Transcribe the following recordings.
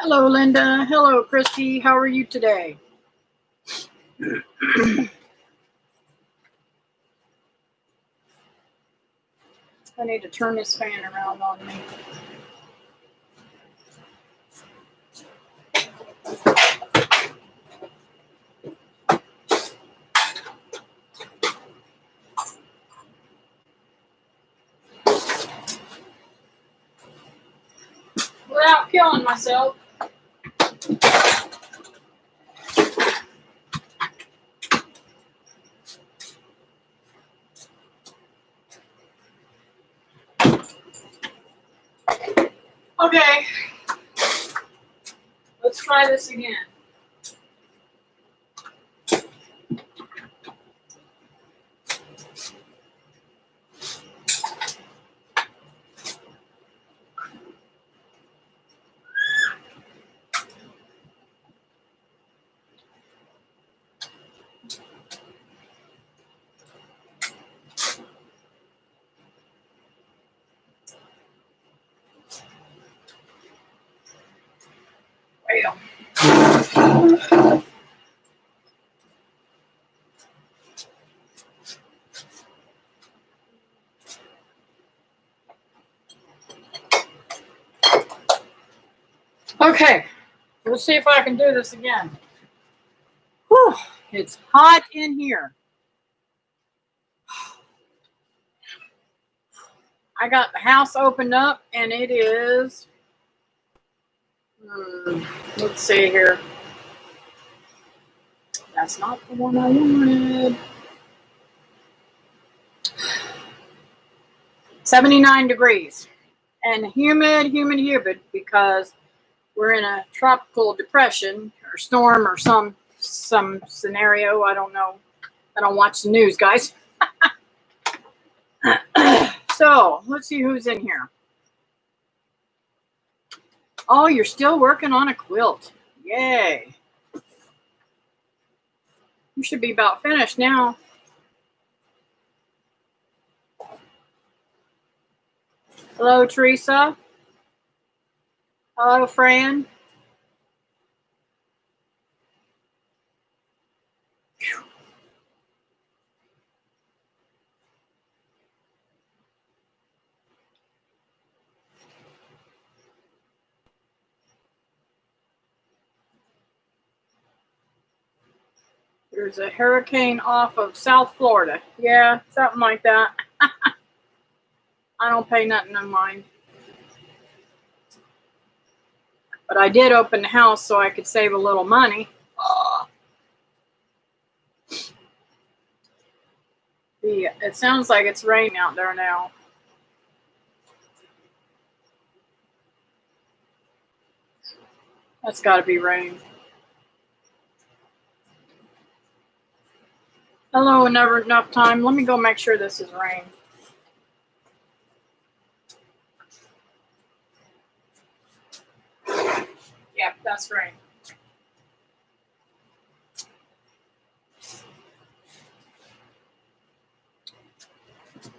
Hello, Linda. Hello, Christy. How are you today? I need to turn this fan around on me. Without killing myself. Okay. Let's try this again. Well. Okay, let's see if I can do this again. Whew, it's hot in here. I got the house opened up and it is, let's see here. That's not the one I wanted. 79 degrees and humid because we're in a tropical depression or storm or some scenario. I don't know. I don't watch the news, guys. So let's see who's in here. Oh, you're still working on a quilt. Yay. You should be about finished now. Hello, Teresa. Hello, Fran. There's a hurricane off of South Florida. Yeah, something like that. I don't pay nothing in mind. But I did open the house so I could save a little money. It sounds like it's raining out there now. That's got to be rain. Hello, never enough time. Let me go make sure this is rain. Yep, that's rain.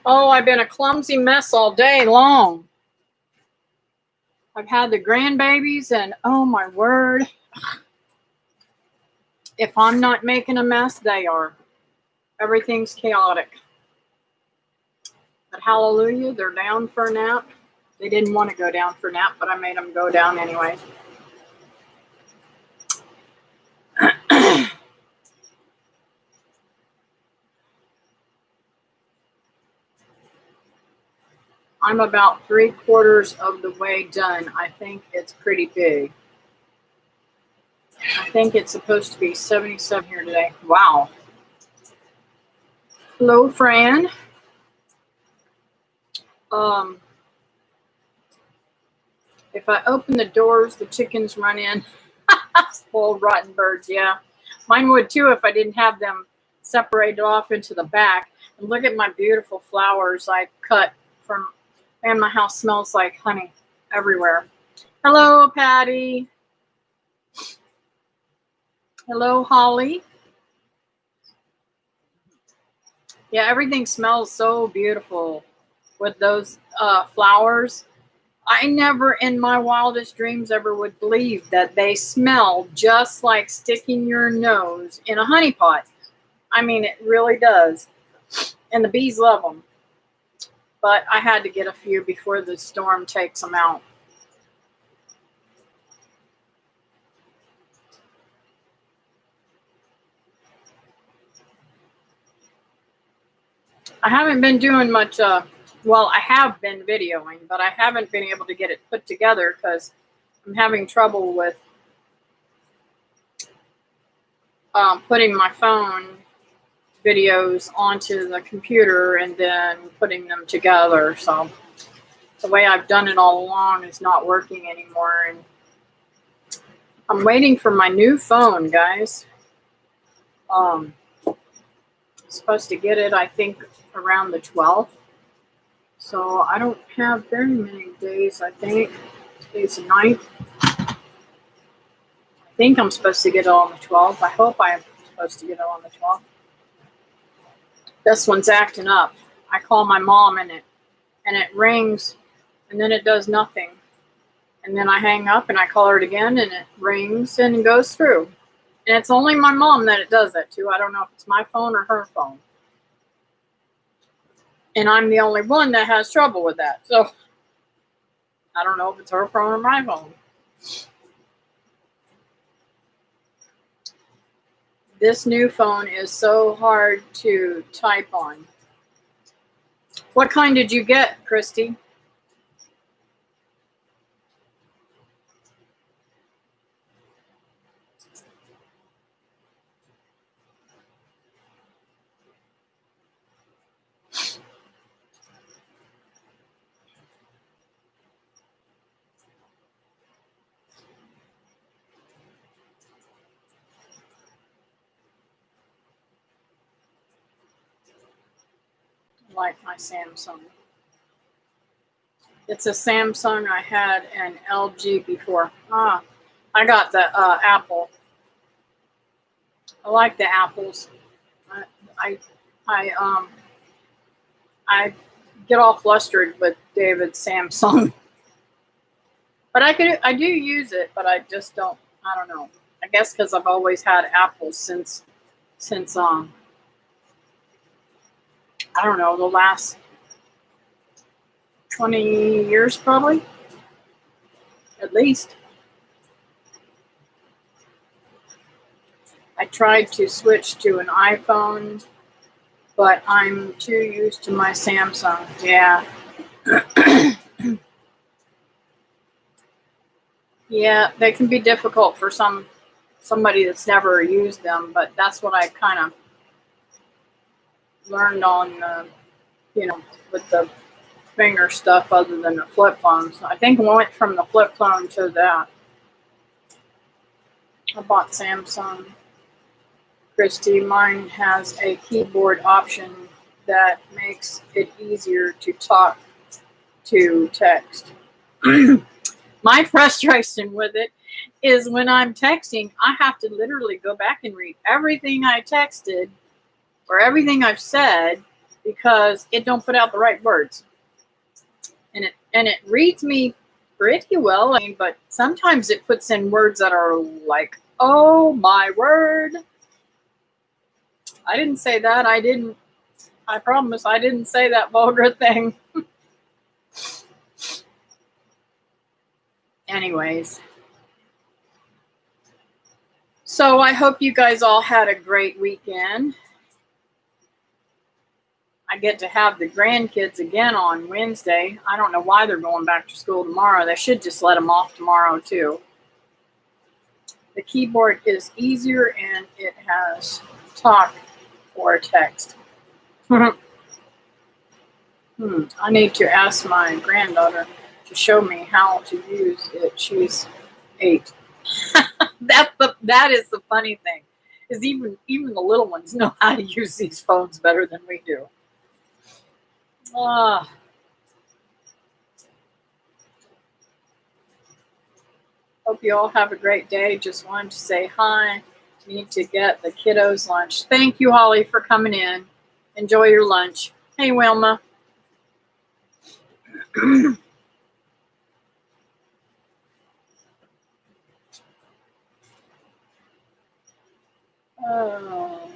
Oh, I've been a clumsy mess all day long. I've had the grandbabies and oh my word. If I'm not making a mess, they are. Everything's chaotic. But hallelujah, they're down for a nap. They didn't want to go down for a nap, but I made them go down anyway. I'm about 3/4 of the way done. I think it's pretty big. I think it's supposed to be 77 here today. Wow. Hello, Fran. If I open the doors, the chickens run in. Spoiled rotten birds, yeah. Mine would too if I didn't have them separated off into the back. And look at my beautiful flowers I cut from, and my house smells like honey everywhere. Hello, Patty. Hello, Holly. Yeah, everything smells so beautiful with those flowers. I never in my wildest dreams ever would believe that they smell just like sticking your nose in a honey pot. I mean, it really does. And the bees love them. But I had to get a few before the storm takes them out. I haven't been doing much, well, I have been videoing, but I haven't been able to get it put together because I'm having trouble with putting my phone videos onto the computer and then putting them together. So the way I've done it all along is not working anymore. And I'm waiting for my new phone, guys. Supposed to get it, I think, around the 12th. So I don't have very many days, I think. Today's the 9th. I think I'm supposed to get it on the 12th. I hope I'm supposed to get it on the 12th. This one's acting up. I call my mom and it rings and then it does nothing. And then I hang up and I call her again and it rings and it goes through. And it's only my mom that it does that to. I don't know if it's my phone or her phone. And I'm the only one that has trouble with that. So I don't know if it's her phone or my phone. This new phone is so hard to type on. What kind did you get, Christy? Like my Samsung. It's a Samsung. I had an LG before. I got the Apple. I like the apples. I get all flustered with David's Samsung. But I do use it, but I just don't. I don't know. I guess because I've always had apples since I don't know, the last 20 years probably, at least. I tried to switch to an iPhone, but I'm too used to my Samsung. Yeah. Yeah, they can be difficult for somebody that's never used them, but that's what I kind of learned on, with the finger stuff other than the flip phone. So I think I went from the flip phone to that. I bought Samsung. Christy, mine has a keyboard option that makes it easier to talk to text. My frustration with it is when I'm texting, I have to literally go back and read everything I texted or everything I've said because it don't put out the right words. And it reads me pretty well, but sometimes it puts in words that are like, oh my word. I didn't say that. I promise I didn't say that vulgar thing. Anyways. So I hope you guys all had a great weekend. I get to have the grandkids again on Wednesday. I don't know why they're going back to school tomorrow. They should just let them off tomorrow too. The keyboard is easier and it has talk or text. I need to ask my granddaughter to show me how to use it. She's 8. That is the funny thing, is even the little ones know how to use these phones better than we do. Hope you all have a great day. Just wanted to say hi. Need to get the kiddos lunch. Thank you, Holly, for coming in. Enjoy your lunch. Hey, Wilma. Oh.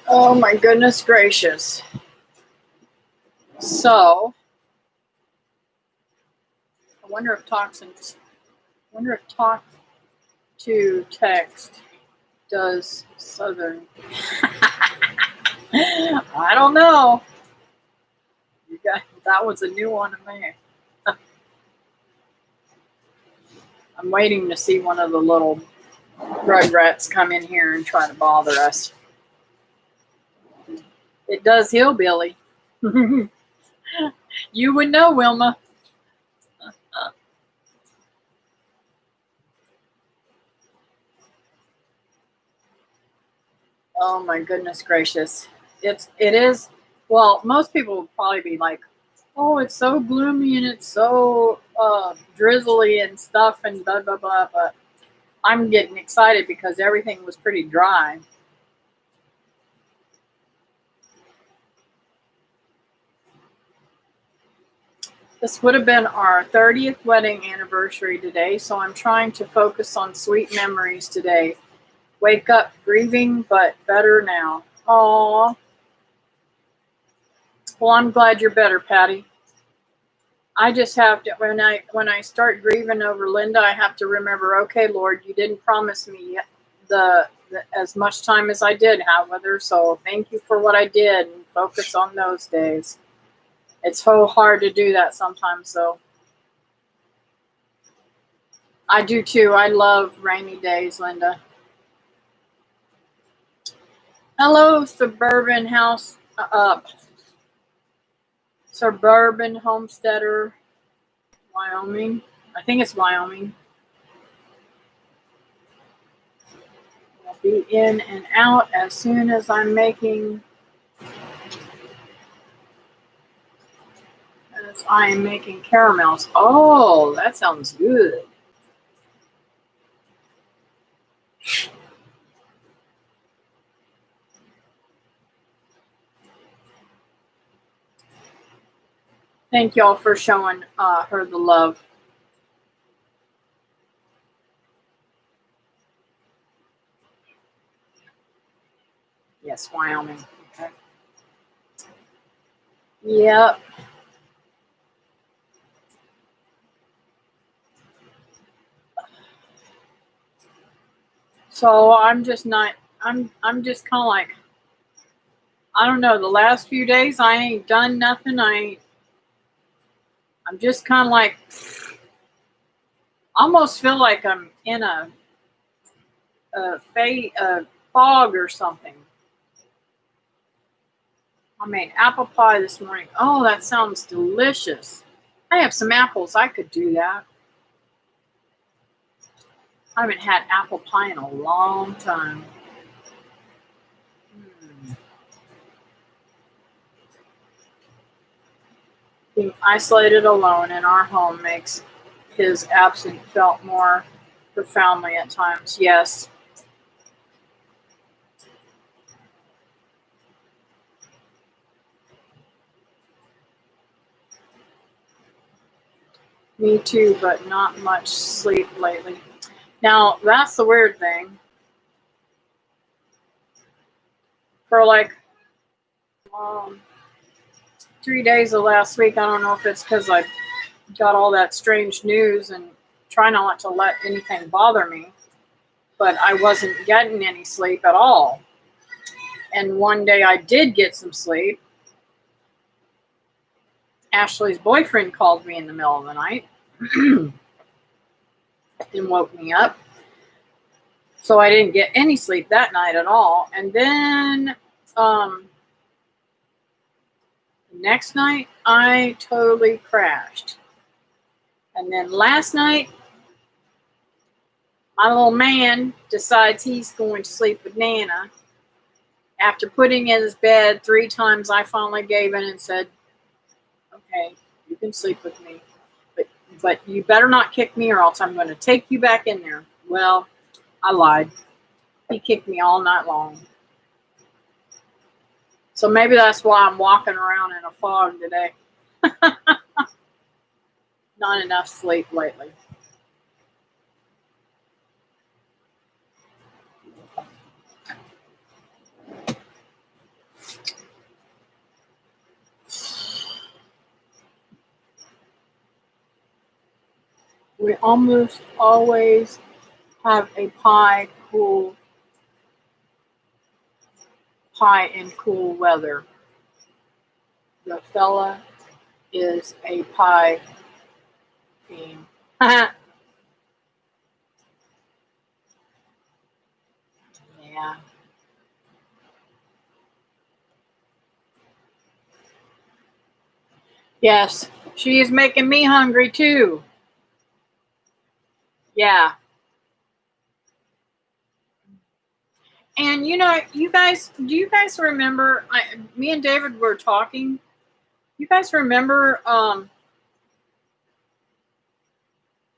Oh my goodness gracious. So, I wonder if talk to text does Southern. I don't know. That was a new one to me. I'm waiting to see one of the little rugrats come in here and try to bother us. It does hillbilly. You would know, Wilma. Oh my goodness gracious. It is, well, most people would probably be like, oh, it's so gloomy and it's so drizzly and stuff and blah, blah, blah. But I'm getting excited because everything was pretty dry. This would have been our 30th wedding anniversary today, so I'm trying to focus on sweet memories today. Wake up grieving, but better now. Aww. Well, I'm glad you're better, Patty. I just have to, when I start grieving over Linda, I have to remember, okay, Lord, you didn't promise me the as much time as I did have with her, so thank you for what I did, and focus on those days. It's so hard to do that sometimes, though. I do too. I love rainy days, Linda. Hello, suburban homesteader, Wyoming. I think it's Wyoming. I'll be in and out as soon as I'm making caramels. Oh, that sounds good. Thank y'all for showing her the love. Yes, Wyoming. Okay. Yep. So I'm just kind of like, I don't know, the last few days I ain't done nothing. I'm just kind of like, almost feel like I'm in a fog or something. I made apple pie this morning. Oh, that sounds delicious. I have some apples. I could do that. I haven't had apple pie in a long time. Being isolated alone in our home makes his absence felt more profoundly at times. Yes. Me too, but not much sleep lately. Now, that's the weird thing. For like 3 days of last week, I don't know if it's because I got all that strange news and try not to let anything bother me, but I wasn't getting any sleep at all. And one day I did get some sleep. Ashley's boyfriend called me in the middle of the night and woke me up. So I didn't get any sleep that night at all. And then next night, I totally crashed. And then last night, my little man decides he's going to sleep with Nana. After putting in his bed 3 times, I finally gave in and said, okay, you can sleep with me. But you better not kick me or else I'm going to take you back in there. Well, I lied. He kicked me all night long. So maybe that's why I'm walking around in a fog today. Not enough sleep lately. We almost always have a pie in cool weather. The fella is a pie fiend. Yeah. Yes, she is making me hungry too. Yeah. And you know, do you guys remember? Me and David were talking. You guys remember?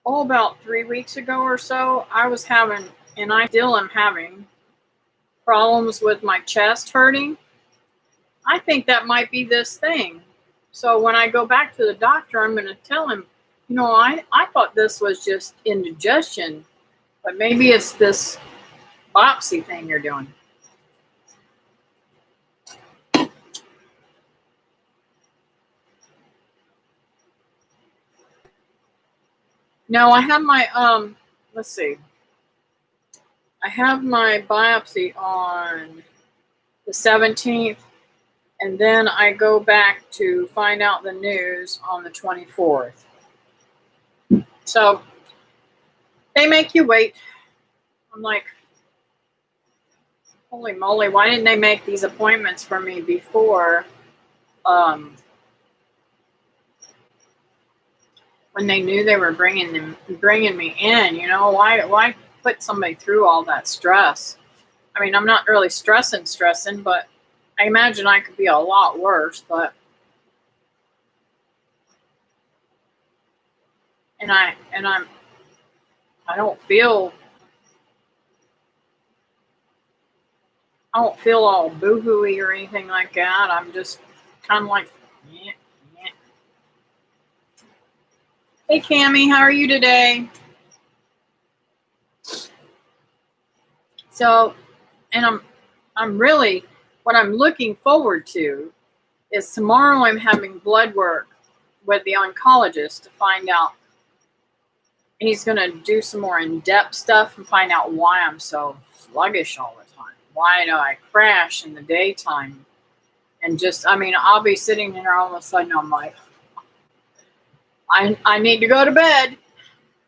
About 3 weeks ago or so, I was having, and I still am having, problems with my chest hurting. I think that might be this thing. So when I go back to the doctor, I'm going to tell him, I thought this was just indigestion, but maybe it's this biopsy thing you're doing. No, I have my, let's see. I have my biopsy on the 17th, and then I go back to find out the news on the 24th. So they make you wait. I'm like, holy moly, why didn't they make these appointments for me before? When they knew they were bringing me in, why put somebody through all that stress? I mean, I'm not really stressing, but I imagine I could be a lot worse. But I don't feel all boo-hooey or anything like that. I'm just kind of like, yeah. Hey, Cammie, how are you today? So, and I'm really, what I'm looking forward to is tomorrow I'm having blood work with the oncologist to find out. He's going to do some more in-depth stuff and find out why I'm so sluggish all the time. Why do I crash in the daytime? And I'll be sitting there all of a sudden, I'm like, I need to go to bed.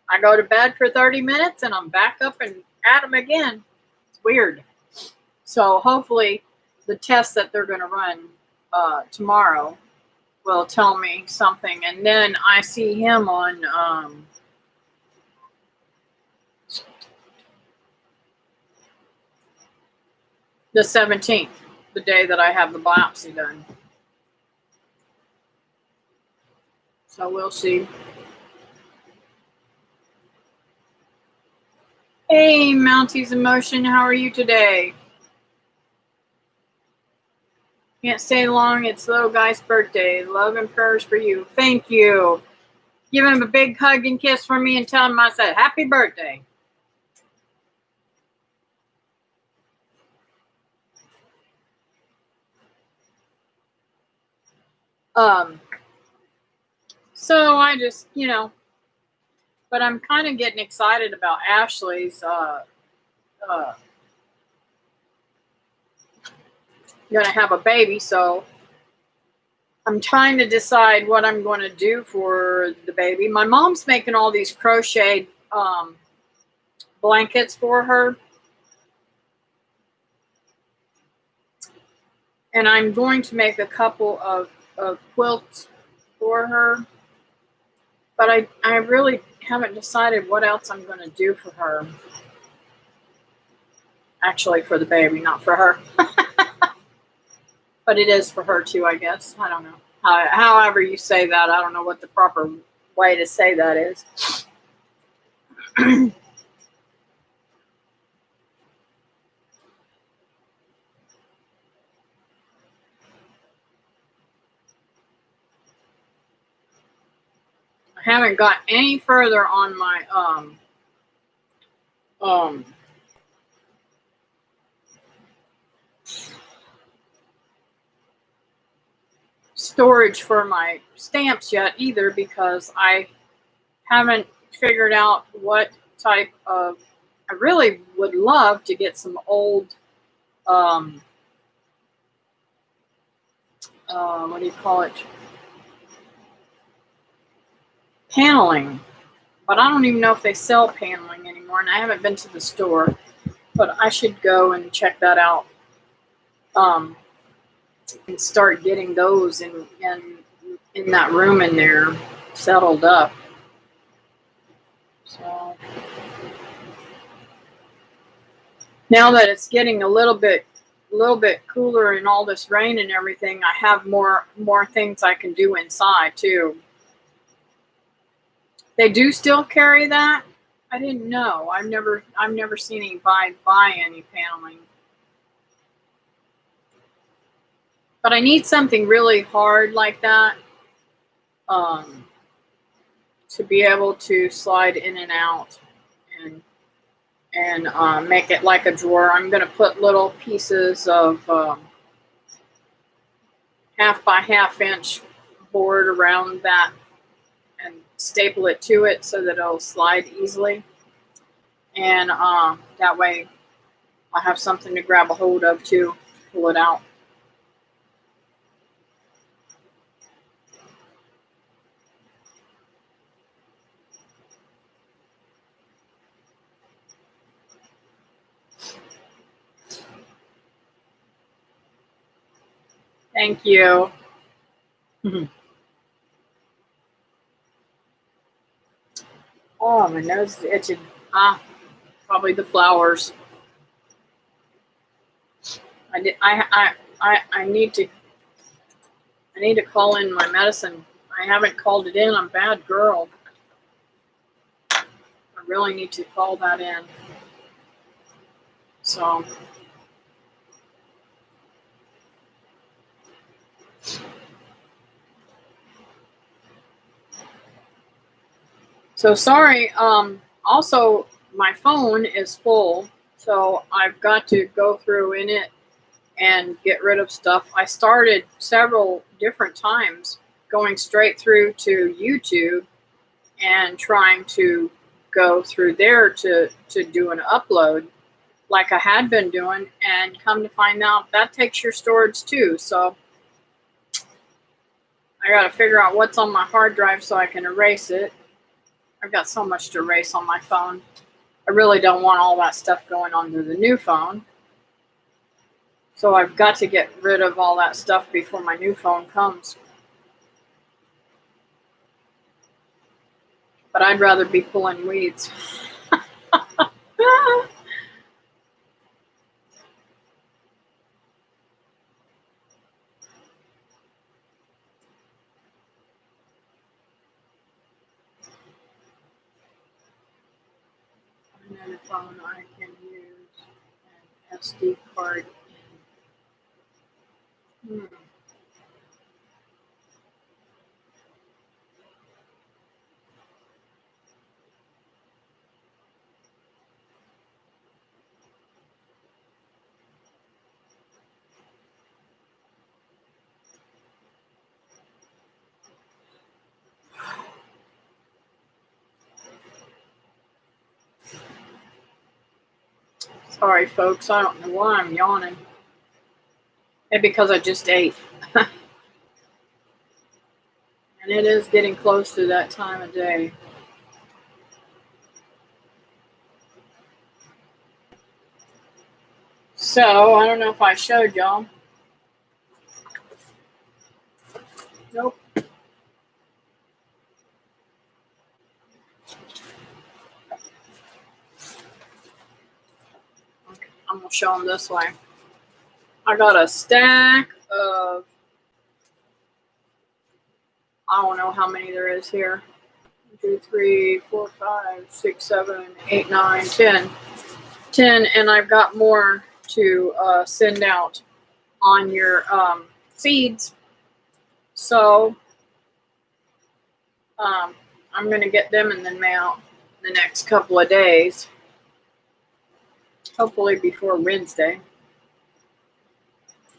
I go to bed for 30 minutes and I'm back up and at them again. It's weird. So hopefully the test that they're going to run tomorrow will tell me something. And then I see him on the 17th, the day that I have the biopsy done. So we'll see. Hey, Mounties Emotion, how are you today? Can't stay long. It's Little Guy's birthday. Love and prayers for you. Thank you. Give him a big hug and kiss for me and tell him I said happy birthday. So I just, but I'm kind of getting excited about Ashley's going to have a baby, so I'm trying to decide what I'm going to do for the baby. My mom's making all these crocheted blankets for her, and I'm going to make a couple of quilts for her, but I really haven't decided what else I'm going to do for her. Actually, for the baby, not for her. But it is for her too, I guess. I don't know. However you say that, I don't know what the proper way to say that is. haven't got any further on my storage for my stamps yet either, because I haven't figured out what type of, I really would love to get some old what do you call it, paneling, but I don't even know if they sell paneling anymore, and I haven't been to the store, but I should go and check that out and start getting those in that room in there settled up. So now that it's getting a little bit cooler and all this rain and everything, I have more things I can do inside too. They do still carry that? I didn't know. I've never seen anybody buy any paneling. But I need something really hard like that to be able to slide in and out and make it like a drawer. I'm going to put little pieces of 1/2 by 1/2 inch board around that and staple it to it so that it'll slide easily. And that way I'll have something to grab a hold of to pull it out. Thank you. Oh, my nose is itching. Probably the flowers. I need to call in my medicine. I haven't called it in. I'm a bad girl. I really need to call that in. So sorry. Also, my phone is full, so I've got to go through in it and get rid of stuff. I started several different times going straight through to YouTube and trying to go through there to do an upload like I had been doing, and come to find out that takes your storage too. So I got to figure out what's on my hard drive so I can erase it. I've got so much to erase on my phone. I really don't want all that stuff going onto the new phone. So I've got to get rid of all that stuff before my new phone comes. But I'd rather be pulling weeds. Another phone I can use an SD card in. Sorry, folks. I don't know why I'm yawning. Maybe because I just ate. And it is getting close to that time of day. So, I don't know if I showed y'all. Nope. Okay, I'm going to show them this way. I got a stack of, I don't know how many there is here. 1, 2, 3, 4, 5, 6, 7, 8, 9, 10. 10, and I've got more to send out on your seeds. So I'm going to get them in the mail the next couple of days. Hopefully before Wednesday.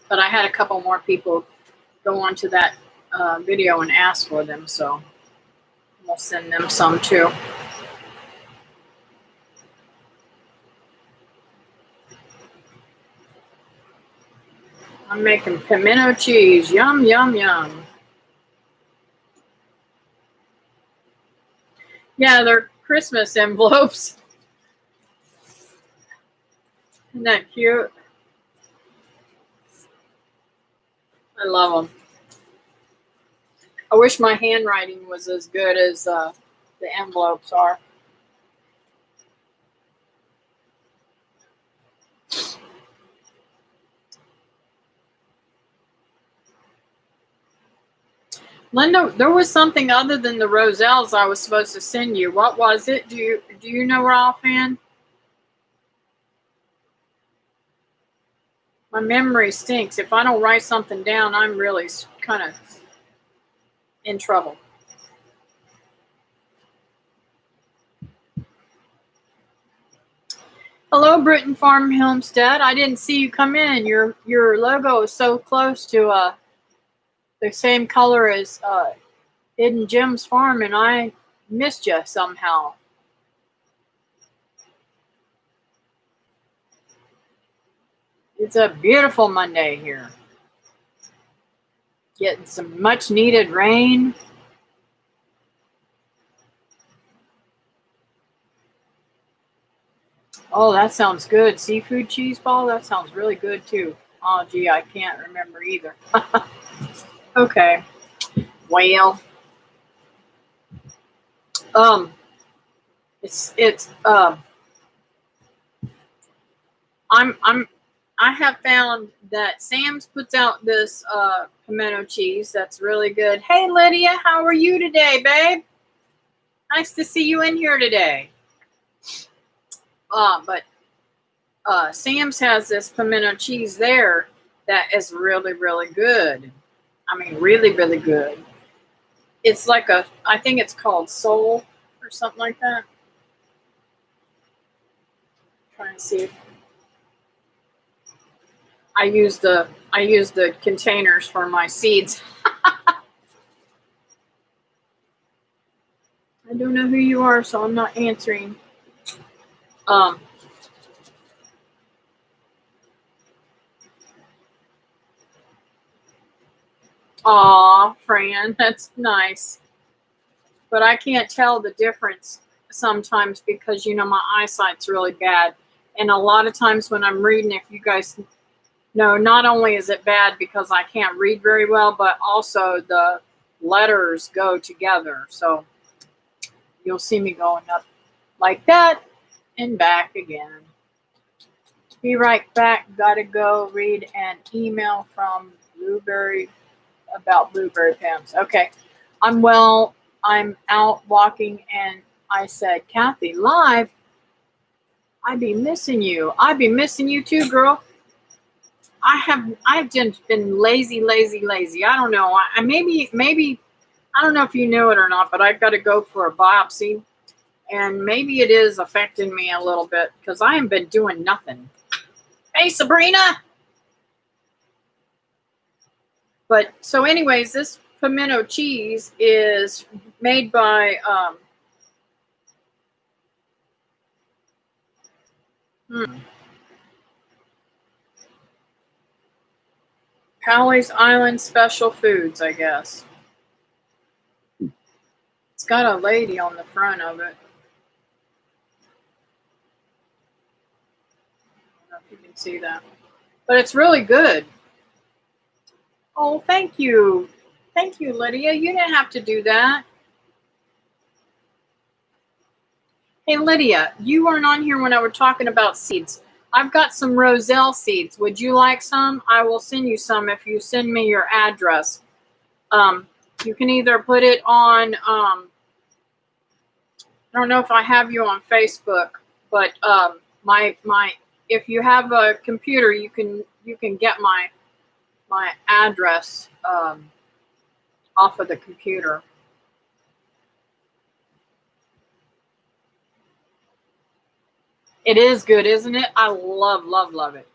But I had a couple more people go onto that video and ask for them, so we'll send them some too. I'm making pimento cheese. Yum, yum, yum. Yeah, they're Christmas envelopes. Isn't that cute? I love them. I wish my handwriting was as good as the envelopes are. Linda, there was something other than the roselles I was supposed to send you. What was it? Do you know offhand? My memory stinks. If I don't write something down, I'm really kind of in trouble. Hello, Britton Farm Homestead. I didn't see you come in. Your logo is so close to the same color as Hidden Gems Farm, and I missed you somehow. It's a beautiful Monday here. Getting some much needed rain. Oh, that sounds good. Seafood cheese ball? That sounds really good too. Oh, gee, I can't remember either. Okay. Well, I have found that Sam's puts out this pimento cheese that's really good. Hey, Lydia, how are you today, babe? Nice to see you in here today. But Sam's has this pimento cheese there that is really, really good. I mean, really, really good. It's like I think it's called Soul or something like that. Trying to see. I use the containers for my seeds. I don't know who you are, so I'm not answering. Aw, Fran, that's nice. But I can't tell the difference sometimes because, you know, my eyesight's really bad. And a lot of times when I'm reading, if you guys know, not only is it bad because I can't read very well, but also the letters go together. So you'll see me going up like that and back again. Be right back. Gotta go read an email from Blueberry about blueberry pimps. Okay. I'm well. I'm out walking and I said, Kathy, live. I be missing you. I be missing you too, girl. I've just been lazy. I don't know. Maybe I don't know if you knew it or not, but I've got to go for a biopsy, and maybe it is affecting me a little bit because I haven't been doing nothing. Hey, Sabrina. But so, anyways, this pimento cheese is made by Pawleys Island Special Foods, I guess. It's got a lady on the front of it. I don't know if you can see that. But it's really good. Oh, thank you. Thank you, Lydia. You didn't have to do that. Hey, Lydia, you weren't on here when I was talking about seeds. I've got some roselle seeds. Would you like some? I will send you some if you send me your address. You can either put it on, I don't know if I have you on Facebook, but if you have a computer, you can get my address off of the computer. It is good, isn't it? I love, love, love it.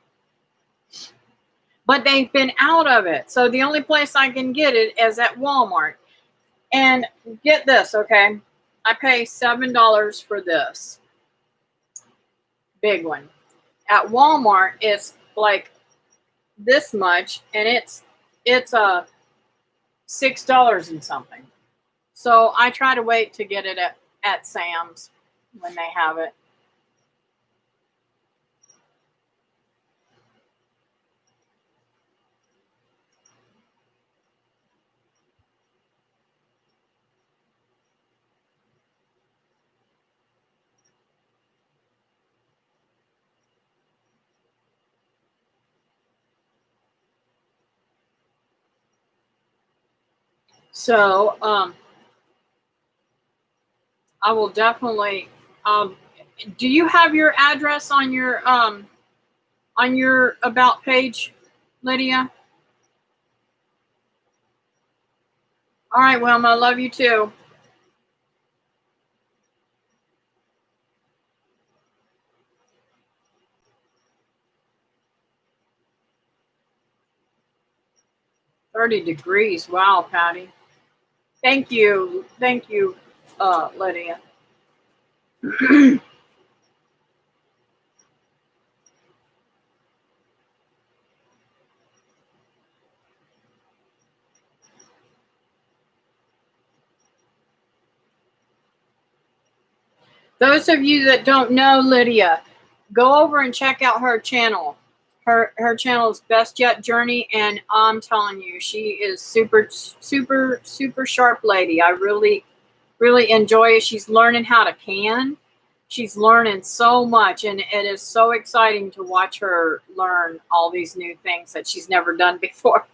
But they've been out of it. So the only place I can get it is at Walmart. And get this, okay? I pay $7 for this big one. At Walmart, it's like this much, and it's $6 and something. So I try to wait to get it at Sam's when they have it. So I will definitely. Do you have your address on your about page, Lydia? All right, Wilma, I love you too. $30 degrees. Wow, Patty. Thank you, Lydia. Those of you that don't know Lydia, go over and check out her channel. Her channel is Best Yet Journey, and I'm telling you, she is super, super, super sharp lady. I really, really enjoy it. She's learning how to can. She's learning so much, and it is so exciting to watch her learn all these new things that she's never done before.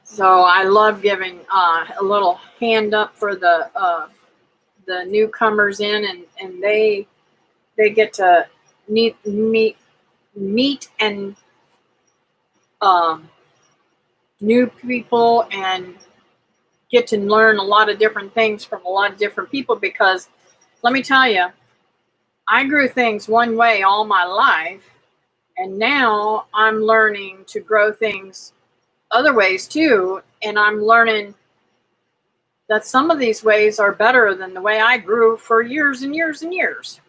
So I love giving a little hand up for the newcomers in, and they get to meet and new people and get to learn a lot of different things from a lot of different people, because let me tell you, I grew things one way all my life, and now I'm learning to grow things other ways too, and I'm learning that some of these ways are better than the way I grew for years and years and years.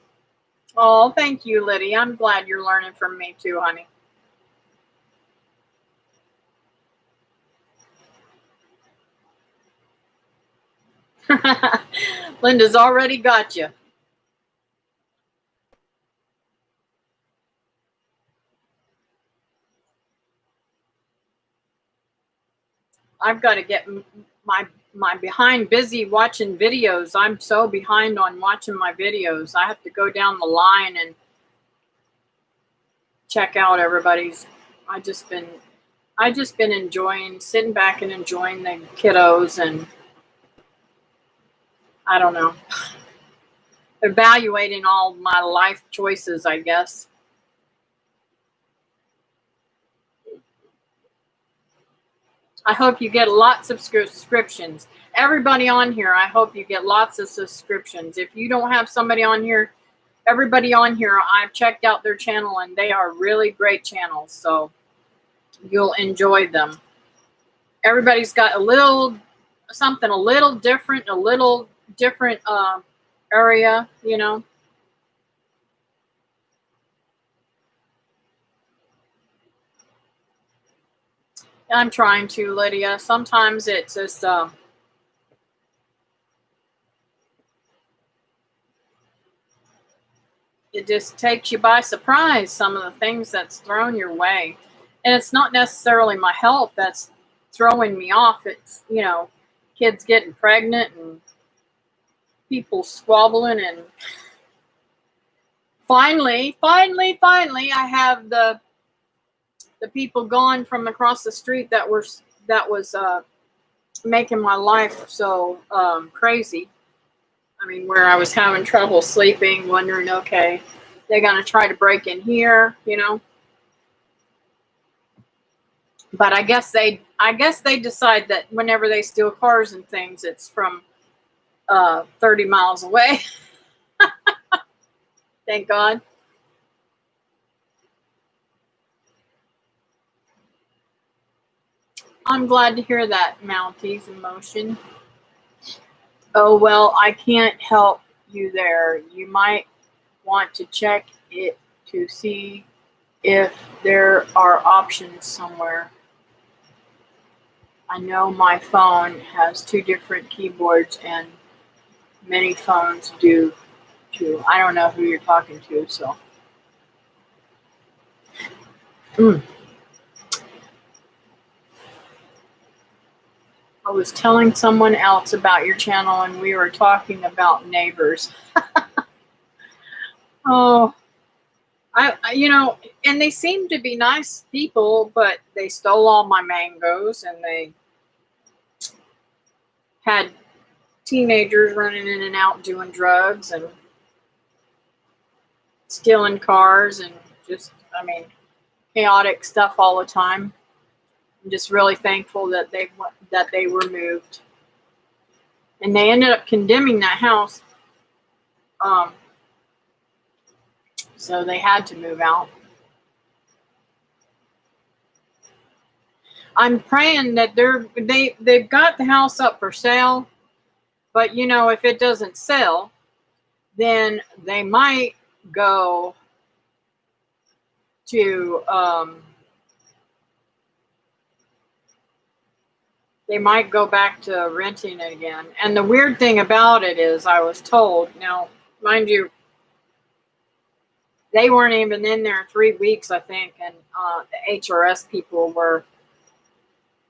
Oh, thank you, Lydia. I'm glad you're learning from me too, honey. Linda's already got you. I've got to get my behind busy watching videos. I'm so behind on watching my videos. I have to go down the line and check out everybody's. I just been enjoying sitting back and enjoying the kiddos, and I don't know, evaluating all my life choices, I guess. I hope you get lots of subscriptions. Everybody on here, I hope you get lots of subscriptions. If you don't have somebody on here, everybody on here, I've checked out their channel, and they are really great channels, so you'll enjoy them. Everybody's got a little different area, you know. I'm trying to, Lydia. Sometimes it's just it just takes you by surprise, some of the things that's thrown your way. And it's not necessarily my health that's throwing me off. It's, you know, kids getting pregnant and people squabbling, and finally I have the people gone from across the street that was making my life so crazy. I mean, where I was having trouble sleeping, wondering, okay, they're going to try to break in here, you know. But I guess they decide that whenever they steal cars and things, it's from 30 miles away. Thank God. I'm glad to hear that, Mounties in motion. Oh, well, I can't help you there. You might want to check it to see if there are options somewhere. I know my phone has 2 different keyboards and many phones do too. I don't know who you're talking to, so. I was telling someone else about your channel and we were talking about neighbors. Oh, and they seem to be nice people, but they stole all my mangoes and they had teenagers running in and out doing drugs and stealing cars and just, chaotic stuff all the time. I'm just really thankful that they were moved, and they ended up condemning that house. So they had to move out. I'm praying that they've got the house up for sale, but if it doesn't sell, then they might go to they might go back to renting it again. And the weird thing about it is, I was told, now, mind you, they weren't even in there 3 weeks, I think, and the HRS people were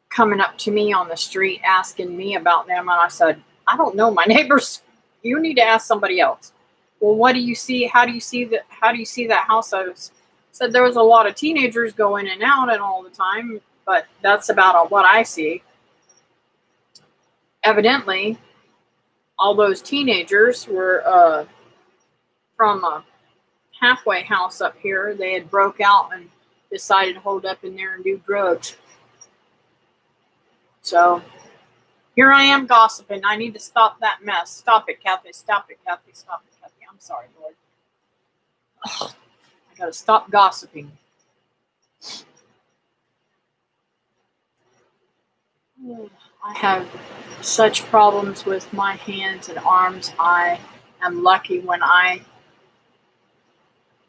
coming up to me on the street asking me about them, and I said, I don't know my neighbors. You need to ask somebody else. Well, what do you see? How do you see that house? I said there was a lot of teenagers go in and out and all the time, but that's about what I see. Evidently, all those teenagers were from a halfway house up here. They had broke out and decided to hold up in there and do drugs. So here I am gossiping. I need to stop that mess. Stop it, Kathy. Stop it, Kathy. Stop it, Kathy. I'm sorry, Lord. Ugh, I gotta stop gossiping. I have such problems with my hands and arms. I am lucky when I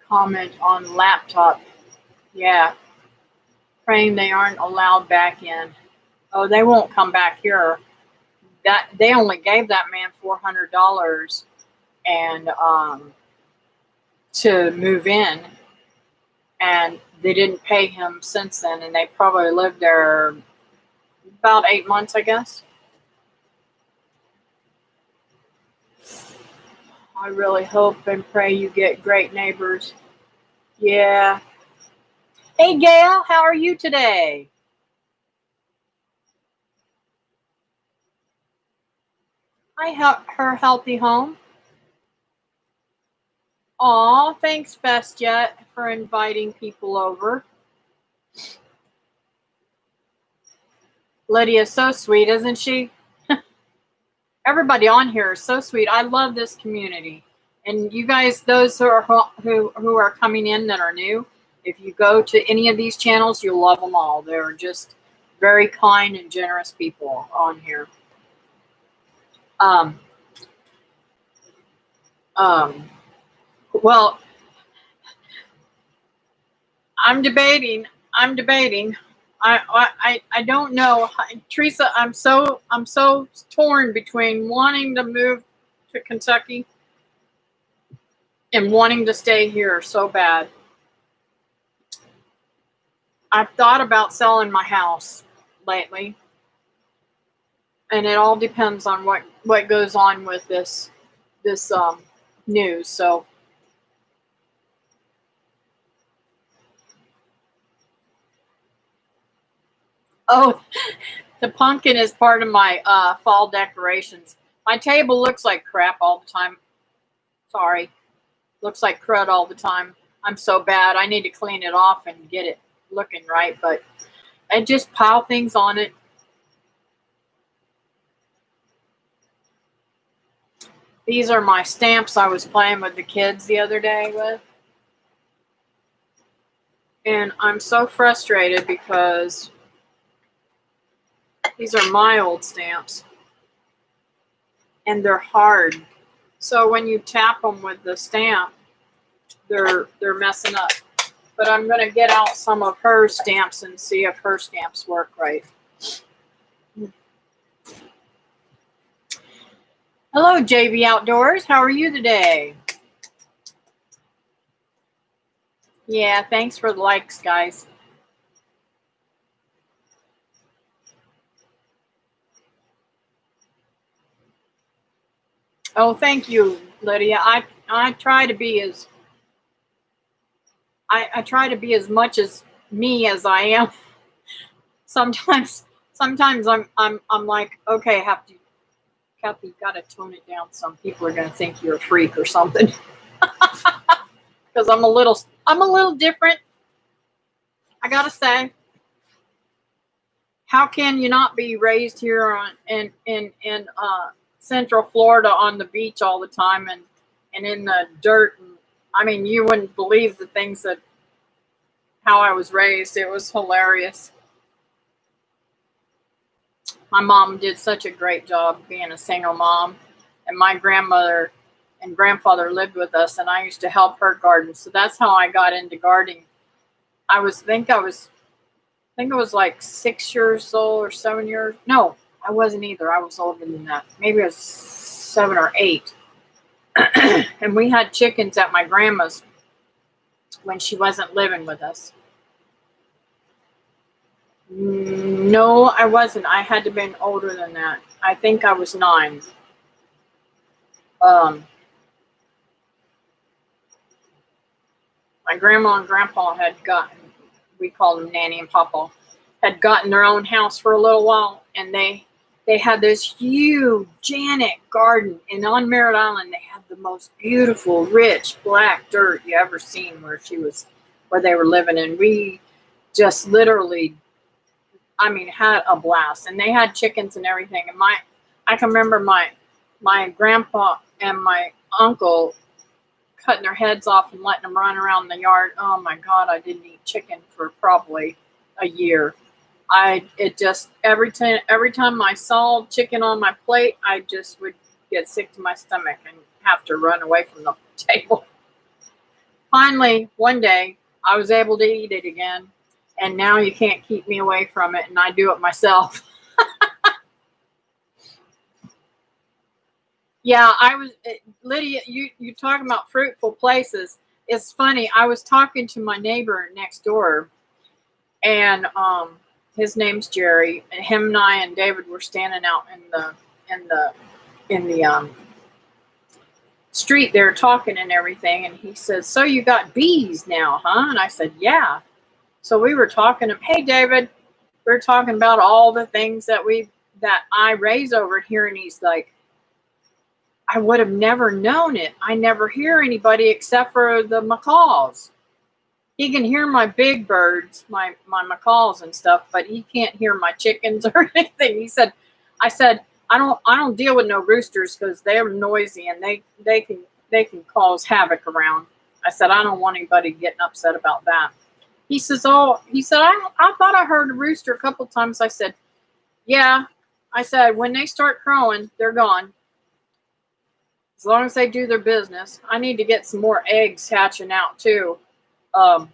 comment on laptop. Yeah, praying they aren't allowed back in. Oh, they won't come back here. That they only gave that man $400 and to move in, and they didn't pay him since then, and they probably lived there about 8 months, I guess. I really hope and pray you get great neighbors. Yeah. Hey, Gail, how are you today? Her healthy home. Aw, thanks, Best Jet, for inviting people over. Lydia's so sweet, isn't she? Everybody on here is so sweet. I love this community. And you guys, those who are coming in that are new, if you go to any of these channels, you'll love them all. They're just very kind and generous people on here. Well, I'm debating. I don't know, Teresa. I'm so torn between wanting to move to Kentucky and wanting to stay here so bad. I've thought about selling my house lately, and it all depends on what goes on with this news. So, oh, the pumpkin is part of my fall decorations. My table looks like crap all the time. Sorry, looks like crud all the time. I'm so bad. I need to clean it off and get it looking right, but I just pile things on it. These are my stamps I was playing with the kids the other day with. And I'm so frustrated because these are my old stamps. And they're hard. So when you tap them with the stamp, they're messing up. But I'm going to get out some of her stamps and see if her stamps work right. Hello, JV Outdoors. How are you today? Yeah, thanks for the likes, guys. Oh, thank you, Lydia. I try to be as I try to be as much as me as I am. Sometimes I'm like, okay, Kathy, you gotta tone it down. Some people are gonna think you're a freak or something. Because I'm a little different. I gotta say. How can you not be raised here in Central Florida on the beach all the time and in the dirt? And, I mean, you wouldn't believe the things how I was raised. It was hilarious. My mom did such a great job being a single mom, and my grandmother and grandfather lived with us, and I used to help her garden. So that's how I got into gardening. I think I was like 6 years old or 7 years. No, I wasn't either. I was older than that. Maybe I was 7 or 8. And we had chickens at my grandma's when she wasn't living with us. No, I wasn't. I had to have been older than that. I think I was 9. My grandma and grandpa had gotten, we called them Nanny and Papa, had gotten their own house for a little while, and they had this huge Janet garden, and on Merritt Island they had the most beautiful, rich black dirt you ever seen where they were living, and we just literally, I mean, had a blast. And they had chickens and everything. And I can remember my grandpa and my uncle cutting their heads off and letting them run around the yard. Oh my God, I didn't eat chicken for probably a year. Every time I saw chicken on my plate, I just would get sick to my stomach and have to run away from the table. Finally, one day, I was able to eat it again, and now you can't keep me away from it, and I do it myself. Yeah, Lydia, you talking about fruitful places. It's funny. I was talking to my neighbor next door, and his name's Jerry, and him and I and David were standing out in the street there talking and everything, and he says, "So you got bees now, huh?" And I said, "Yeah." So we were talking. Hey, David, we were talking about all the things that I raise over here, and he's like, I would have never known it. I never hear anybody except for the macaws. He can hear my big birds, my macaws and stuff, but he can't hear my chickens or anything. I said, I don't deal with no roosters because they're noisy and they can cause havoc around. I said, I don't want anybody getting upset about that. He said, I thought I heard a rooster a couple times. I said, yeah. I said, when they start crowing, they're gone. As long as they do their business. I need to get some more eggs hatching out too. My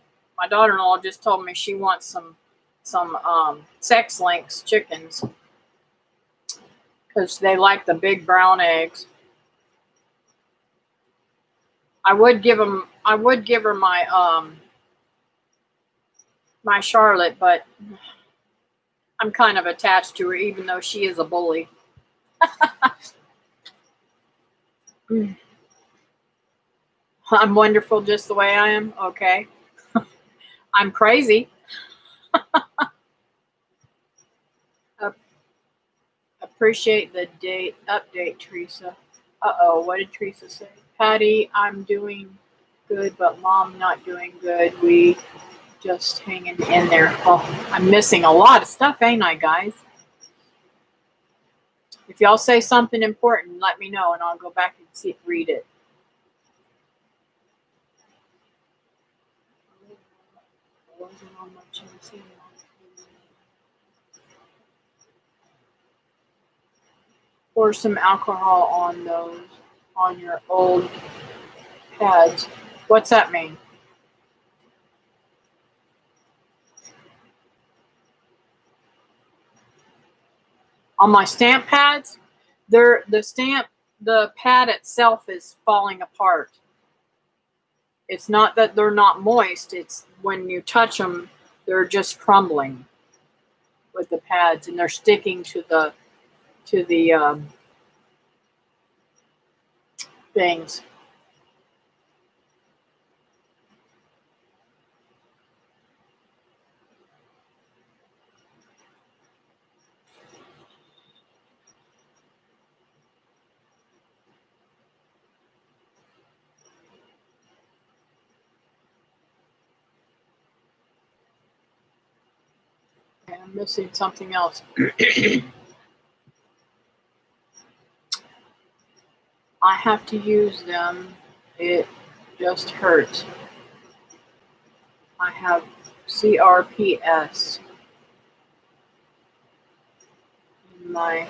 daughter-in-law just told me she wants some sex lynx chickens because they like the big brown eggs. I would give her my my Charlotte, but I'm kind of attached to her, even though she is a bully. I'm wonderful just the way I am. Okay. I'm crazy. Appreciate the date update, Teresa. Uh-oh, what did Teresa say? Patty, I'm doing good, but Mom not doing good. We just hanging in there. Oh, I'm missing a lot of stuff, ain't I, guys? If y'all say something important, let me know, and I'll go back and see, read it. Pour some alcohol on those, on your old pads. What's that mean? On my stamp pads, the pad itself is falling apart. It's not that they're not moist. It's when you touch them, they're just crumbling with the pads, and they're sticking to the things. Okay, I'm missing something else. I have to use them. It just hurts. I have CRPS in my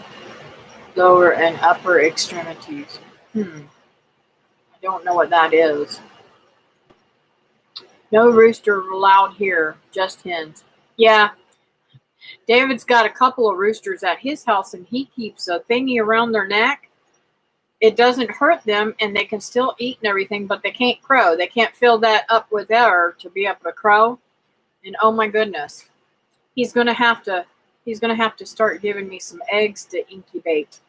lower and upper extremities. I don't know what that is. No rooster allowed here, just hens. Yeah, David's got a couple of roosters at his house, and he keeps a thingy around their neck. It doesn't hurt them, and they can still eat and everything, but they can't crow. They can't fill that up with air to be able to crow. And oh my goodness, he's gonna have to start giving me some eggs to incubate.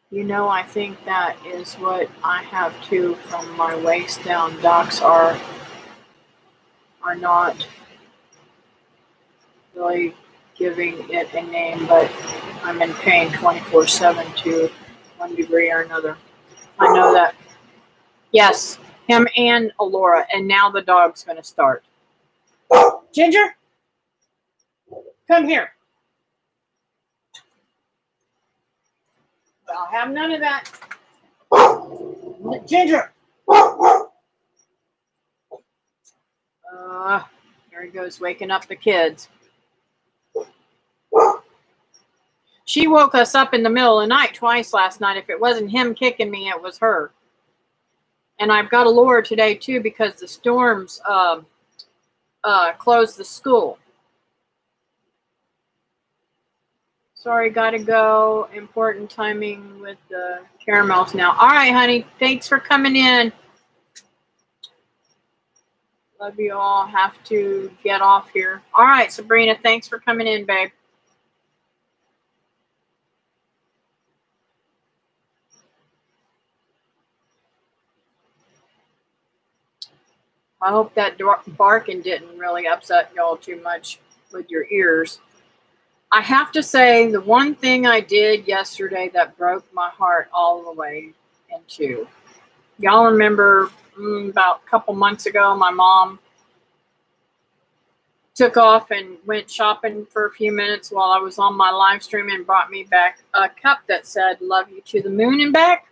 You know, I think that is what I have too from my waist down. Docs are not really giving it a name, but I'm in pain 24/7 to one degree or another. I know that. Yes, him and Alora, and now the dog's going to start. Ginger, come here. I'll have none of that. Ginger. There he goes, waking up the kids. She woke us up in the middle of the night twice last night. If it wasn't him kicking me, it was her. And I've got a lure today, too, because the storms closed the school. Sorry, gotta go. Important timing with the caramels now. All right, honey. Thanks for coming in. Love you all. Have to get off here. All right, Sabrina. Thanks for coming in, babe. I hope that barking didn't really upset y'all too much with your ears. I have to say, the one thing I did yesterday that broke my heart all the way in two. Y'all remember about a couple months ago, my mom took off and went shopping for a few minutes while I was on my live stream and brought me back a cup that said, "Love you to the moon and back."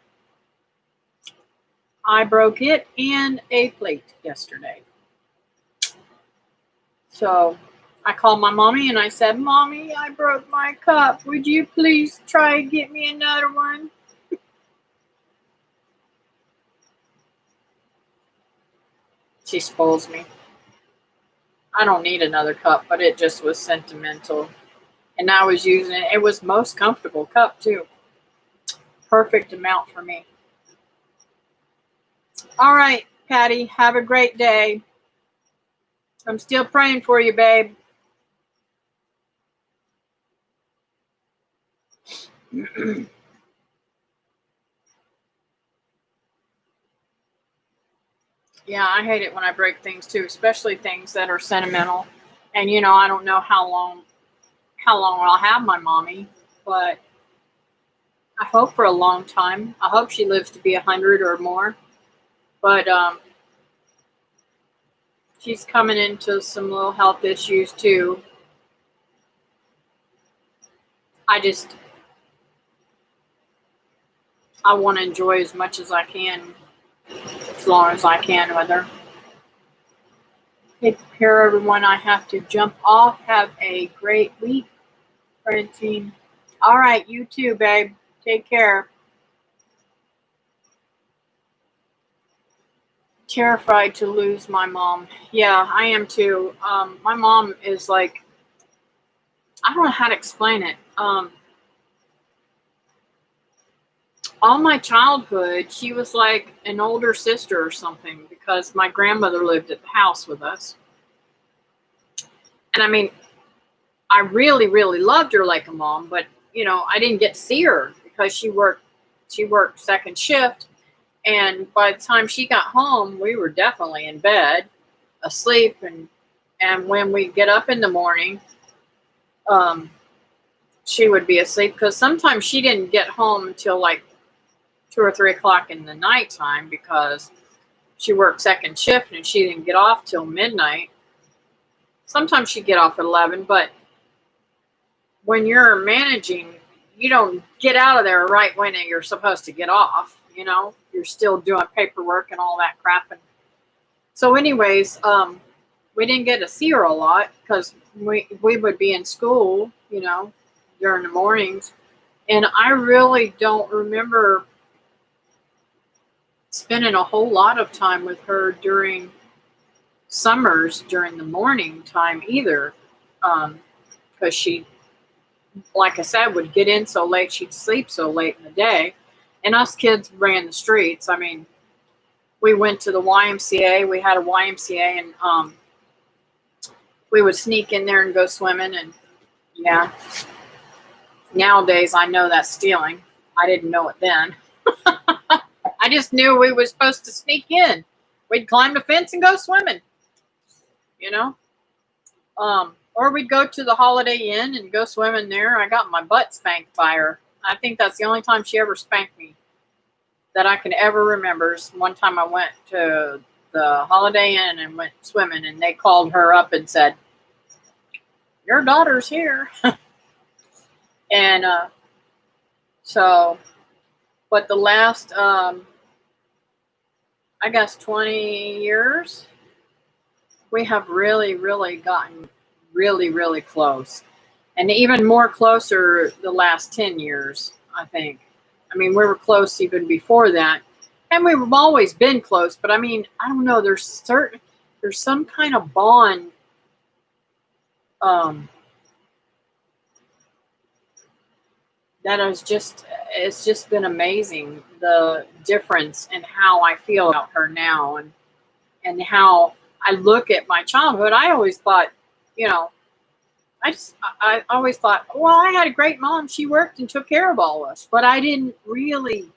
I broke it and a plate yesterday. So I called my mommy and I said, "Mommy, I broke my cup. Would you please try and get me another one?" She spoils me. I don't need another cup, but it just was sentimental. And I was using it. It was most comfortable cup, too. Perfect amount for me. All right, Patty, have a great day. I'm still praying for you, babe. Yeah, I hate it when I break things too, especially things that are sentimental. And you know, I don't know how long I'll have my mommy, but I hope for a long time. I hope she lives to be 100 or more. But she's coming into some little health issues too. I just, I want to enjoy as much as I can, as long as I can with her. Take care, everyone. I have to jump off. Have a great week, Francine. All right, you too, babe. Take care. Terrified to lose my mom. Yeah, I am too. My mom is like, I don't know how to explain it. All my childhood, she was like an older sister or something, because my grandmother lived at the house with us. And I mean, I really, really loved her like a mom, but I didn't get to see her because she worked second shift. And by the time she got home, we were definitely in bed, asleep. And when we get up in the morning, um, she would be asleep, because sometimes she didn't get home until like 2 or 3 o'clock in the nighttime, because she worked second shift and she didn't get off till midnight. Sometimes she'd get off at 11, but when you're managing, you don't get out of there right when you're supposed to get off. You're still doing paperwork and all that crap. And so, anyways, we didn't get to see her a lot, because we would be in school, during the mornings. And I really don't remember spending a whole lot of time with her during summers, during the morning time either, because she, like I said, would get in so late, she'd sleep so late in the day. And us kids ran the streets. I mean, we went to the YMCA. We had a YMCA, and we would sneak in there and go swimming. And yeah, nowadays I know that's stealing. I didn't know it then. I just knew we were supposed to sneak in. We'd climb the fence and go swimming, you know. Or we'd go to the Holiday Inn and go swimming there. I got my butt spanked by her. I think that's the only time she ever spanked me that I can ever remember. Is one time I went to the Holiday Inn and went swimming, and they called her up and said, "Your daughter's here." And so, but the last, I guess, 20 years, we have really, really gotten really, really close. And even more closer the last 10 years, I think. I mean, we were close even before that. And we've always been close, but I mean, I don't know, there's some kind of bond that it's just been amazing, the difference in how I feel about her now, and how I look at my childhood. I always thought, I always thought, well, I had a great mom. She worked and took care of all of us, but I didn't really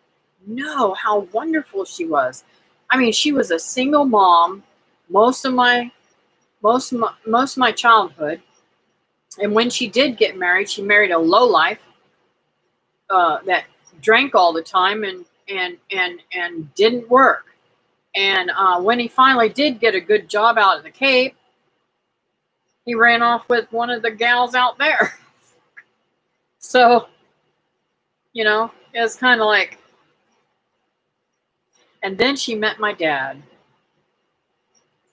know how wonderful she was. I mean, she was a single mom most of my childhood, and when she did get married, she married a lowlife that drank all the time and didn't work. And when he finally did get a good job out of the Cape, he ran off with one of the gals out there. So, it was kind of like, and then she met my dad.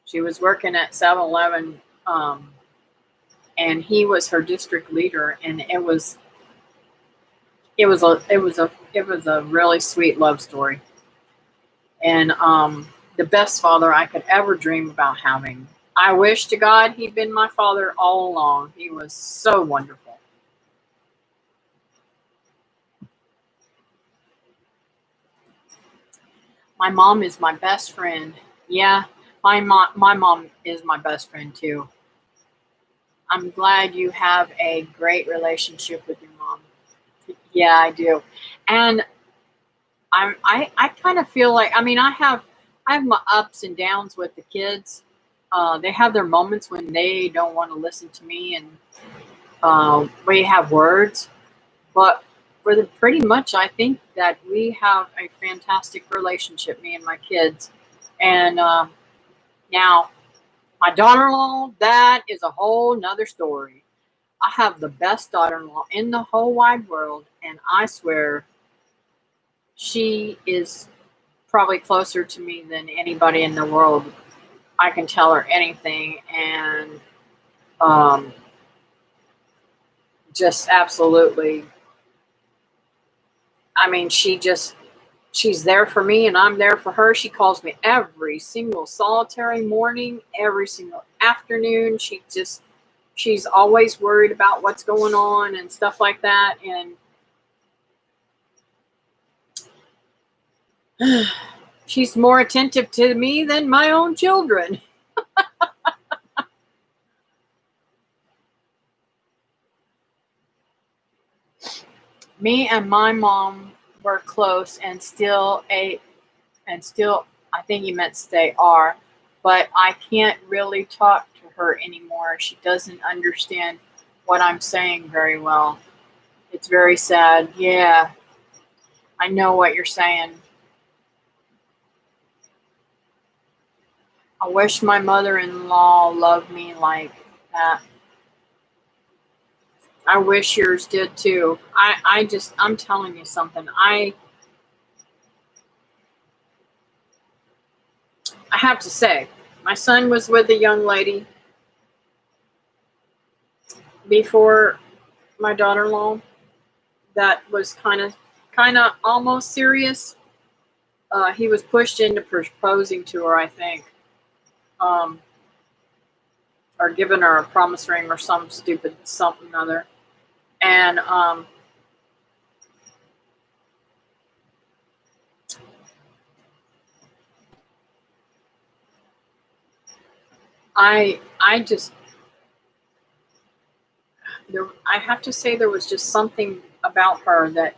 She was working at 7-Eleven, and he was her district leader, and it was a really sweet love story, and the best father I could ever dream about having. I wish to God he'd been my father all along. He was so wonderful. My mom is my best friend. Yeah, my mom is my best friend too. I'm glad you have a great relationship with your mom. Yeah, I do. And I kind of feel like, I mean, I have my ups and downs with the kids. They have their moments when they don't want to listen to me, and we have words. But pretty much, I think that we have a fantastic relationship, me and my kids. And now, my daughter-in-law, that is a whole nother story. I have the best daughter-in-law in the whole wide world, and I swear she is probably closer to me than anybody in the world. I can tell her anything, and um, just absolutely. I mean, she's there for me, and I'm there for her. She calls me every single solitary morning, every single afternoon. She's always worried about what's going on and stuff like that. And she's more attentive to me than my own children. Me and my mom were close and still, I think you meant stay are, but I can't really talk to her anymore. She doesn't understand what I'm saying very well. It's very sad. Yeah, I know what you're saying. I wish my mother-in-law loved me like that. I wish yours did too. I'm telling you something. I have to say, my son was with a young lady before my daughter-in-law that was kind of almost serious. He was pushed into proposing to her, I think, um, or giving her a promise ring or some stupid something other. And I just I have to say there was just something about her that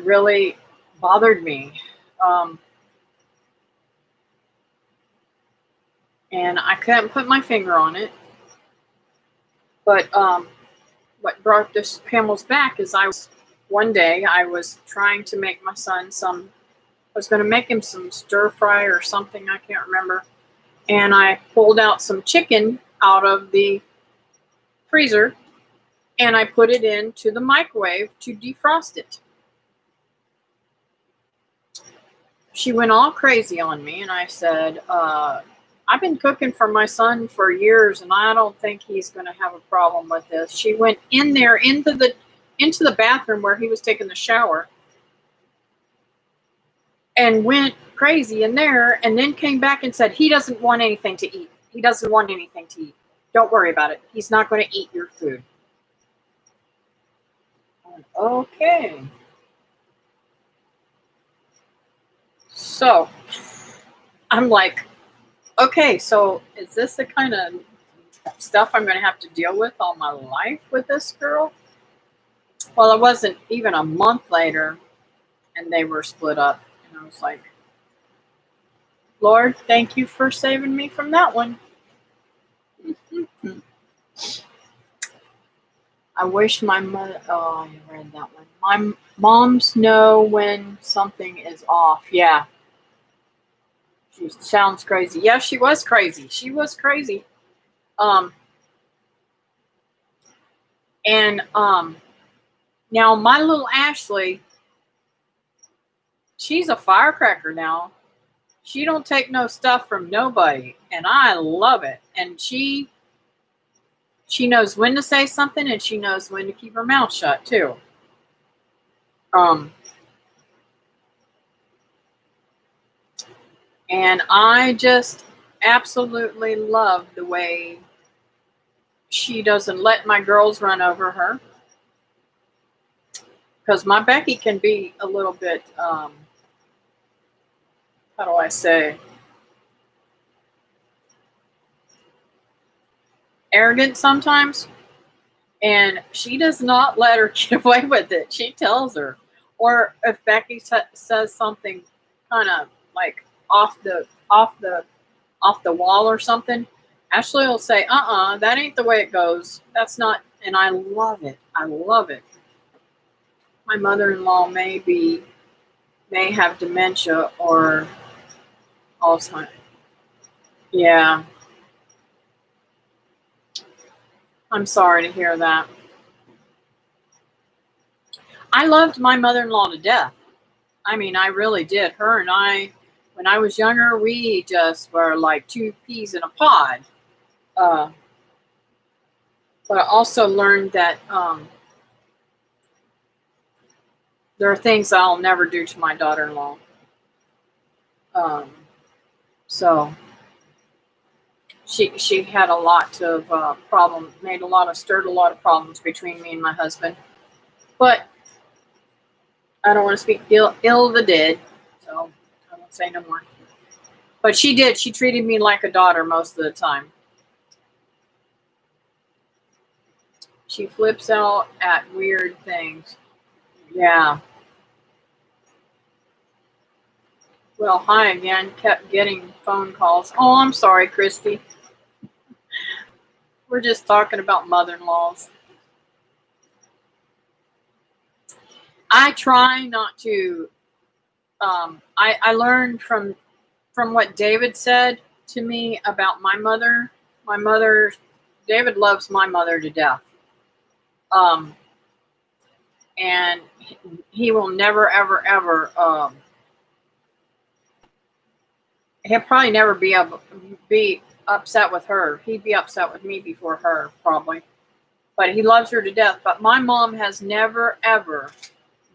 really bothered me. Um, and I couldn't put my finger on it. But what brought this camel's back is one day I was trying to make my son I was going to make him some stir fry or something, I can't remember. And I pulled out some chicken out of the freezer and I put it into the microwave to defrost it. She went all crazy on me, and I said, I've been cooking for my son for years, and I don't think he's going to have a problem with this. She went in there into the bathroom where he was taking the shower and went crazy in there, and then came back and said he doesn't want anything to eat. He doesn't want anything to eat. Don't worry about it. He's not going to eat your food. Okay. So I'm like, okay, so is this the kind of stuff I'm going to have to deal with all my life with this girl? Well, it wasn't even a month later, and they were split up. And I was like, Lord, thank you for saving me from that one. I wish my mother. Oh, I read that one. My moms know when something is off. Yeah. She sounds crazy. Yeah, she was crazy. She was crazy. And now my little Ashley, she's a firecracker now. She don't take no stuff from nobody, and I love it. And she knows when to say something, and she knows when to keep her mouth shut too. And I just absolutely love the way she doesn't let my girls run over her. Because my Becky can be a little bit, how do I say, arrogant sometimes. And she does not let her get away with it. She tells her. Or if Becky says something kind of like off the wall or something, Ashley will say, that ain't the way it goes. That's not. And I love it. I love it. My mother-in-law may have dementia or Alzheimer's. Yeah. I'm sorry to hear that. I loved my mother-in-law to death. I mean, I really did. Her and I, when I was younger, we just were like two peas in a pod. Uh, but I also learned that there are things I'll never do to my daughter-in-law. Um, so she had a lot of stirred a lot of problems between me and my husband. But I don't want to speak ill of the dead, so I won't say no more. But she did. She treated me like a daughter most of the time. She flips out at weird things. Yeah. Well, hi again. Kept getting phone calls. Oh, I'm sorry, Christy. We're just talking about mother-in-laws. I try not to. I learned from what David said to me about my mother. My mother, David loves my mother to death. And he will never, ever, ever. He'll probably never be upset with her. He'd be upset with me before her, probably. But he loves her to death. But my mom has never, ever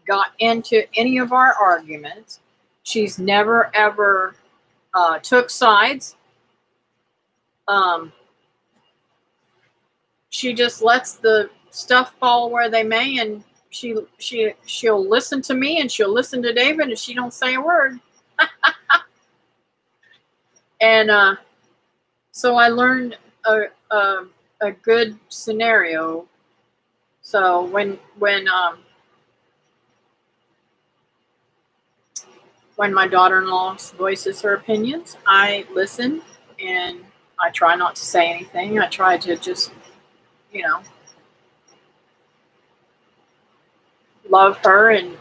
got into any of our arguments. She's never, ever took sides. She just lets the stuff fall where they may, and she'll listen to me and she'll listen to David, and she don't say a word. And so I learned a good scenario. So when my daughter-in-law voices her opinions, I listen and I try not to say anything. I try to just, love her and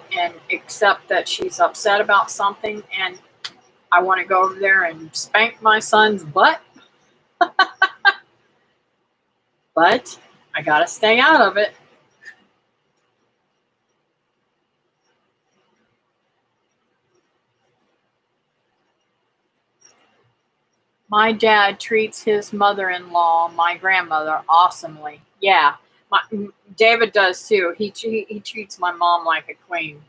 accept that she's upset about something, and I want to go over there and spank my son's butt. But I gotta stay out of it. My dad treats his mother-in-law, my grandmother, awesomely. Yeah, David does too. He treats my mom like a queen.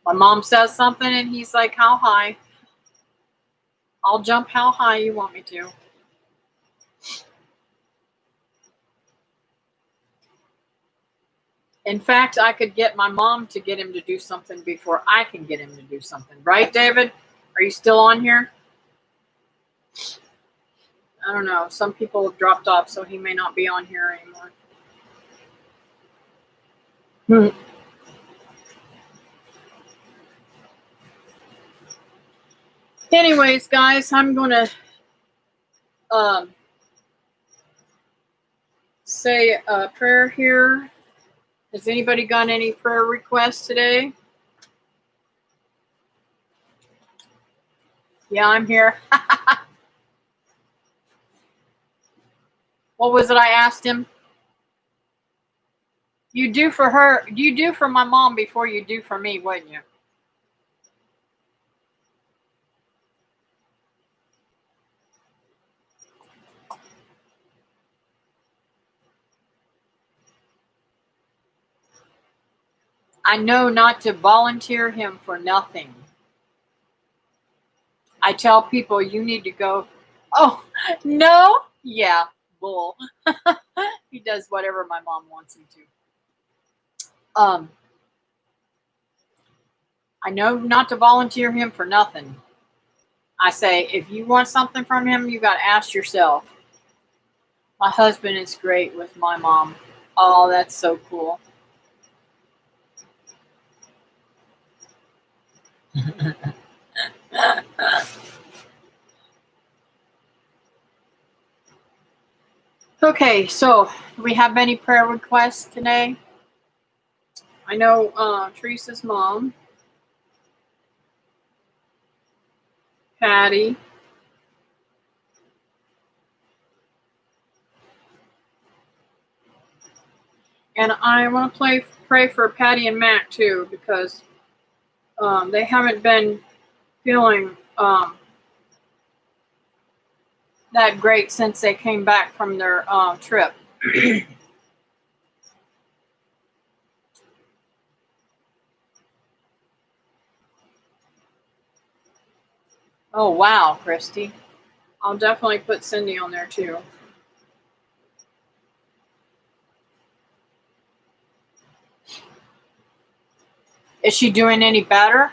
My mom says something and he's like, how high? I'll jump how high you want me to. In fact, I could get my mom to get him to do something before I can get him to do something. Right, David? Are you still on here? I don't know. Some people have dropped off, so he may not be on here anymore. Anyways, guys, I'm going to say a prayer here. Has anybody got any prayer requests today? Yeah, I'm here. What was it I asked him? You do for her, you do for my mom before you do for me, wouldn't you? I know not to volunteer him for nothing. I tell people you need to go. Oh, no? Yeah, bull. He does whatever my mom wants him to. I know not to volunteer him for nothing. I say, if you want something from him, you got to ask yourself. My husband is great with my mom. Oh, that's so cool. Okay, so do we have any prayer requests today? I know Teresa's mom, Patty, And I want to pray for Patty and Mac too, because they haven't been feeling that great since they came back from their trip. Oh, wow, Christy. I'll definitely put Cindy on there too. Is she doing any better?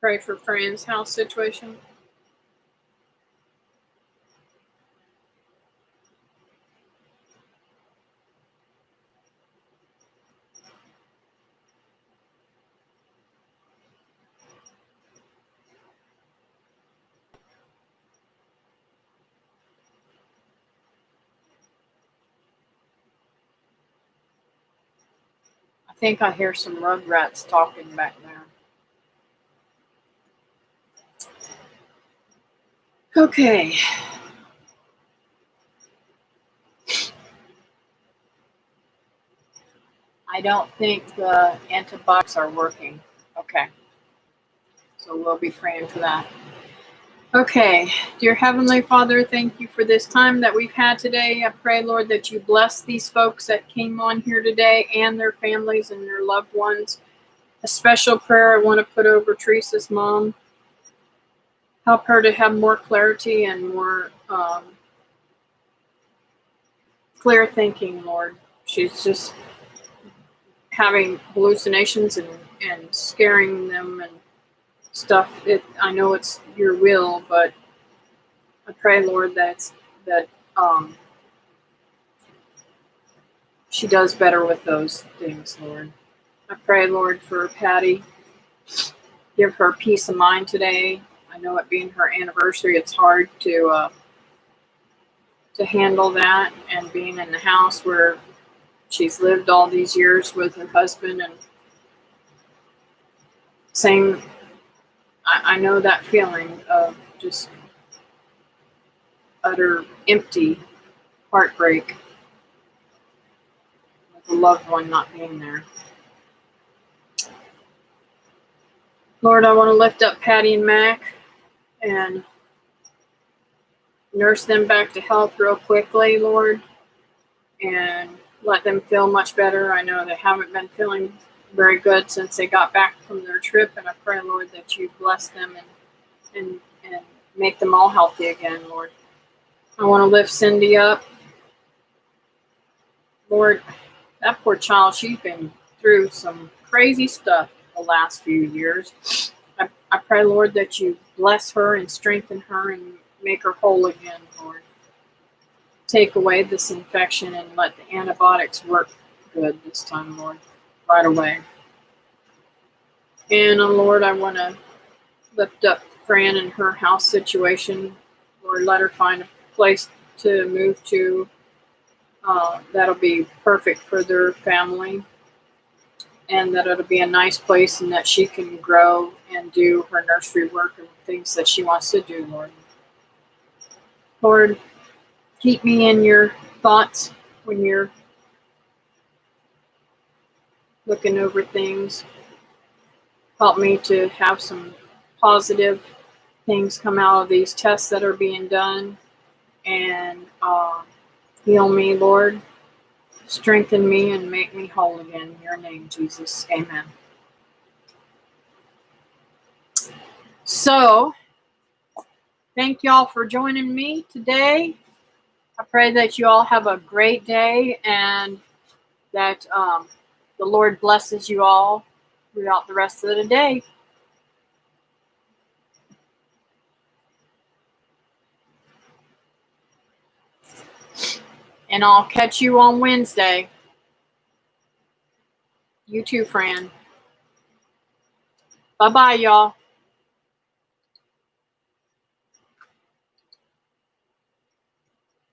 Pray for Fran's house situation. I think I hear some rugrats talking back there. Okay. I don't think the antibiotics are working. Okay. So we'll be praying for that. Okay. Dear Heavenly Father, thank you for this time that we've had today. I pray, Lord, that you bless these folks that came on here today and their families and their loved ones. A special prayer I want to put over Teresa's mom. Help her to have more clarity and more clear thinking, Lord. She's just having hallucinations and scaring them and stuff. I know it's your will, but I pray, Lord, that she does better with those things, Lord. I pray, Lord, for Patty. Give her peace of mind today. I know it being her anniversary, it's hard to handle that, and being in the house where she's lived all these years with her husband, and same. I know that feeling of just utter empty heartbreak with a loved one not being there. Lord, I want to lift up Patty and Mac and nurse them back to health real quickly, Lord, and let them feel much better. I know they haven't been feeling very good since they got back from their trip, and I pray, Lord, that you bless them and make them all healthy again, Lord. I want to lift Cindy up. Lord, that poor child, she's been through some crazy stuff the last few years. I pray, Lord, that you bless her and strengthen her and make her whole again, Lord. Take away this infection and let the antibiotics work good this time, Lord, right away. And, Lord, I want to lift up Fran and her house situation. Lord, let her find a place to move to that'll be perfect for their family, and that it'll be a nice place, and that she can grow and do her nursery work and things that she wants to do, Lord. Lord, keep me in your thoughts when you're looking over things. Help me to have some positive things come out of these tests that are being done, and heal me, Lord. Strengthen me and make me whole again. In your name, Jesus. Amen. So, thank y'all for joining me today. I pray that you all have a great day, and that the Lord blesses you all throughout the rest of the day. And I'll catch you on Wednesday. You too, Fran. Bye-bye, y'all.